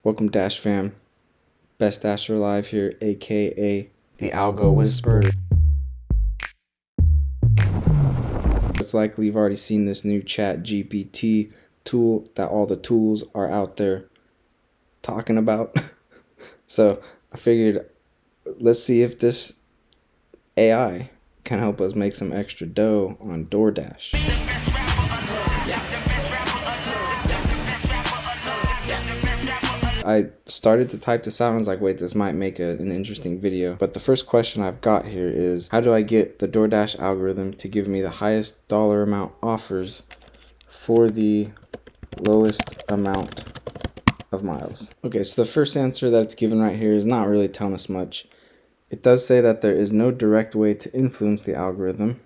Welcome Dash fam, best Dasher alive here, aka the Algo Whisperer. It's likely you've already seen this new ChatGPT tool that all the tools are out there talking about. So I figured, let's see if this AI can help us make some extra dough on DoorDash. I started to type this out and I was like, wait, this might make an interesting video. But the first question I've got here is, how do I get the DoorDash algorithm to give me the highest dollar amount offers for the lowest amount of miles? Okay, so the first answer that's given right here is not really telling us much. It does say that there is no direct way to influence the algorithm.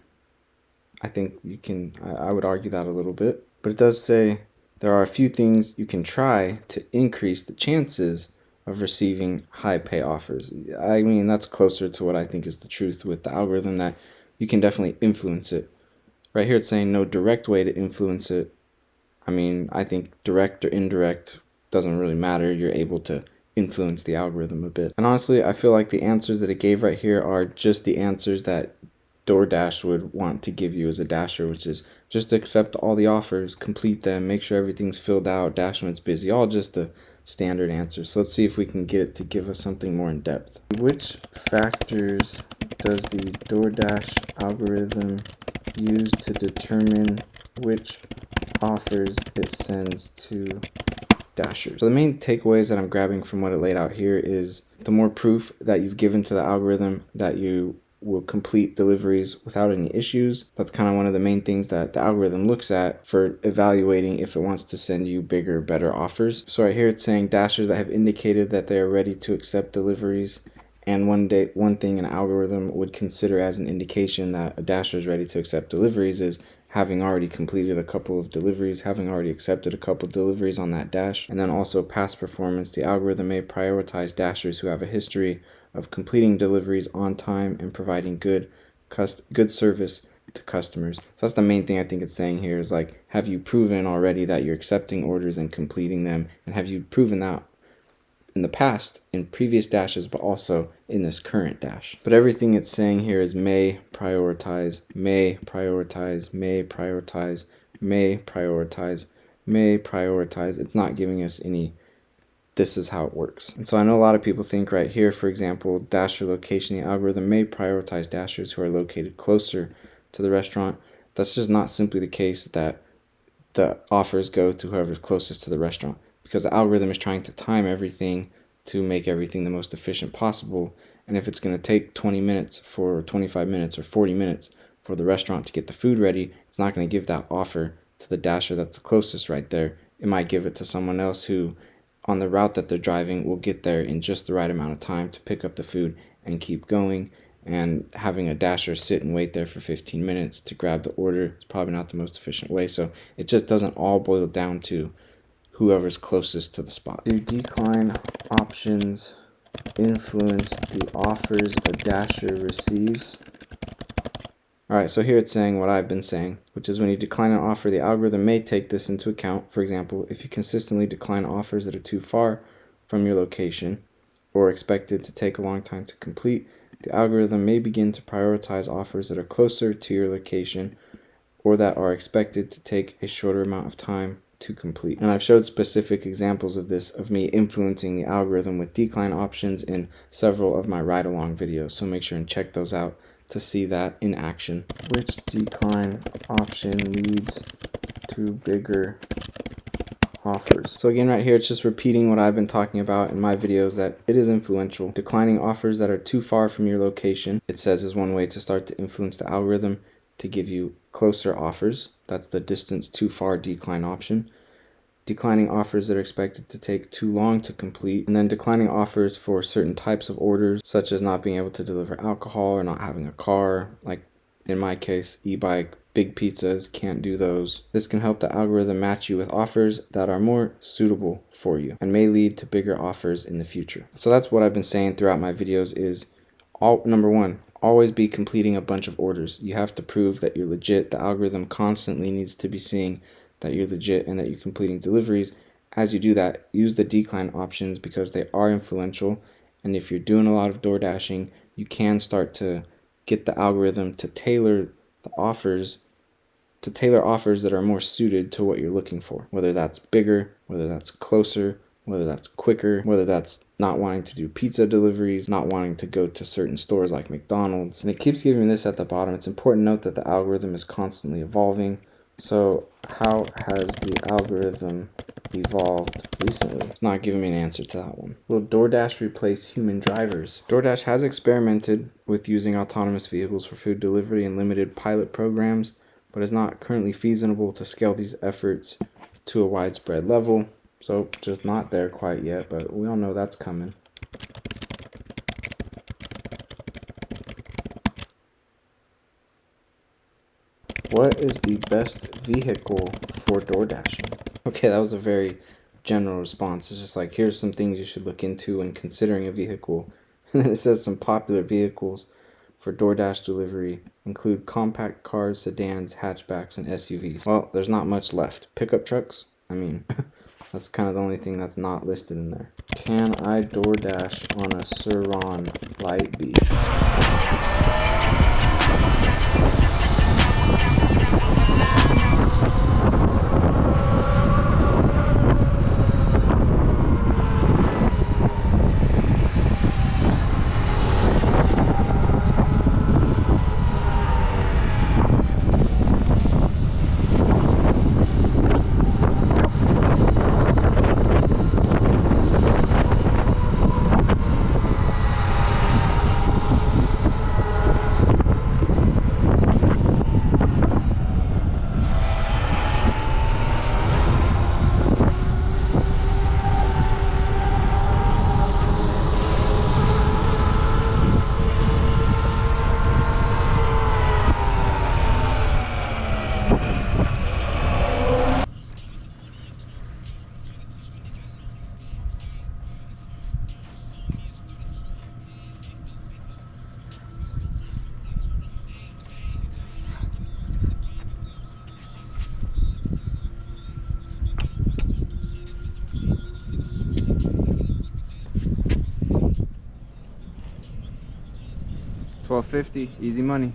I think you can, I would argue that a little bit. But it does say there are a few things you can try to increase the chances of receiving high pay offers. I mean, that's closer to what I think is the truth with the algorithm, that you can definitely influence it. Right here it's saying no direct way to influence it. I mean, I think direct or indirect doesn't really matter. You're able to influence the algorithm a bit. And honestly, I feel like the answers that it gave right here are just the answers that DoorDash would want to give you as a dasher, which is just accept all the offers, complete them, make sure everything's filled out, dash when it's busy, all just the standard answers. So let's see if we can get it to give us something more in depth. Which factors does the DoorDash algorithm use to determine which offers it sends to dashers? So the main takeaways that I'm grabbing from what it laid out here is the more proof that you've given to the algorithm that you will complete deliveries without any issues. That's kind of one of the main things that the algorithm looks at for evaluating if it wants to send you bigger, better offers. So right here it's saying dashers that have indicated that they are ready to accept deliveries. And one thing an algorithm would consider as an indication that a dasher is ready to accept deliveries is having already completed a couple of deliveries, having already accepted a couple of deliveries on that dash, and then also past performance. The algorithm may prioritize dashers who have a history of completing deliveries on time and providing good service to customers. So that's the main thing I think it's saying here is, like, have you proven already that you're accepting orders and completing them, and have you proven that in the past, in previous dashes, but also in this current dash. But everything it's saying here is may prioritize, may prioritize, may prioritize, may prioritize, may prioritize. It's not giving us any this is how it works. And so I know a lot of people think right here, for example, dasher location, the algorithm may prioritize dashers who are located closer to the restaurant. That's just not simply the case that the offers go to whoever's closest to the restaurant, because the algorithm is trying to time everything to make everything the most efficient possible. And if it's going to take 20 minutes or 25 minutes or 40 minutes for the restaurant to get the food ready, it's not going to give that offer to the dasher that's the closest right there. It might give it to someone else who, on the route that they're driving, will get there in just the right amount of time to pick up the food and keep going. And having a dasher sit and wait there for 15 minutes to grab the order is probably not the most efficient way. So it just doesn't all boil down to whoever's closest to the spot. Do decline options influence the offers a dasher receives? Alright, so here it's saying what I've been saying, which is when you decline an offer, the algorithm may take this into account. For example, if you consistently decline offers that are too far from your location or expected to take a long time to complete, the algorithm may begin to prioritize offers that are closer to your location or that are expected to take a shorter amount of time to complete. And I've showed specific examples of this, of me influencing the algorithm with decline options in several of my ride-along videos, so make sure and check those out to see that in action. Which decline option leads to bigger offers? So again, right here, it's just repeating what I've been talking about in my videos, that it is influential. Declining offers that are too far from your location, it says, is one way to start to influence the algorithm to give you closer offers. That's the distance too far decline option. Declining offers that are expected to take too long to complete, and then declining offers for certain types of orders, such as not being able to deliver alcohol or not having a car, like in my case, e-bike, big pizzas, can't do those. This can help the algorithm match you with offers that are more suitable for you and may lead to bigger offers in the future. So that's what I've been saying throughout my videos is, number one, always be completing a bunch of orders. You have to prove that you're legit. The algorithm constantly needs to be seeing that you're legit and that you're completing deliveries as you do that, use the decline options because they are influential. And if you're doing a lot of door dashing, you can start to get the algorithm to tailor the offers that are more suited to what you're looking for, whether that's bigger, whether that's closer, whether that's quicker, whether that's not wanting to do pizza deliveries, not wanting to go to certain stores like McDonald's. And it keeps giving this at the bottom. It's important to note that the algorithm is constantly evolving. So how has the algorithm evolved recently? It's not giving me an answer to that one. Will DoorDash replace human drivers? DoorDash has experimented with using autonomous vehicles for food delivery in limited pilot programs, but is not currently feasible to scale these efforts to a widespread level. So just not there quite yet, but we all know that's coming. What is the best vehicle for door dashing? Okay, that was a very general response. It's just like, here's some things you should look into when considering a vehicle. And then it says some popular vehicles for DoorDash delivery include compact cars, sedans, hatchbacks, and SUVs. Well, there's not much left. Pickup trucks? I mean, that's kind of the only thing that's not listed in there. Can I DoorDash on a Surron light beef? $12.50, easy money.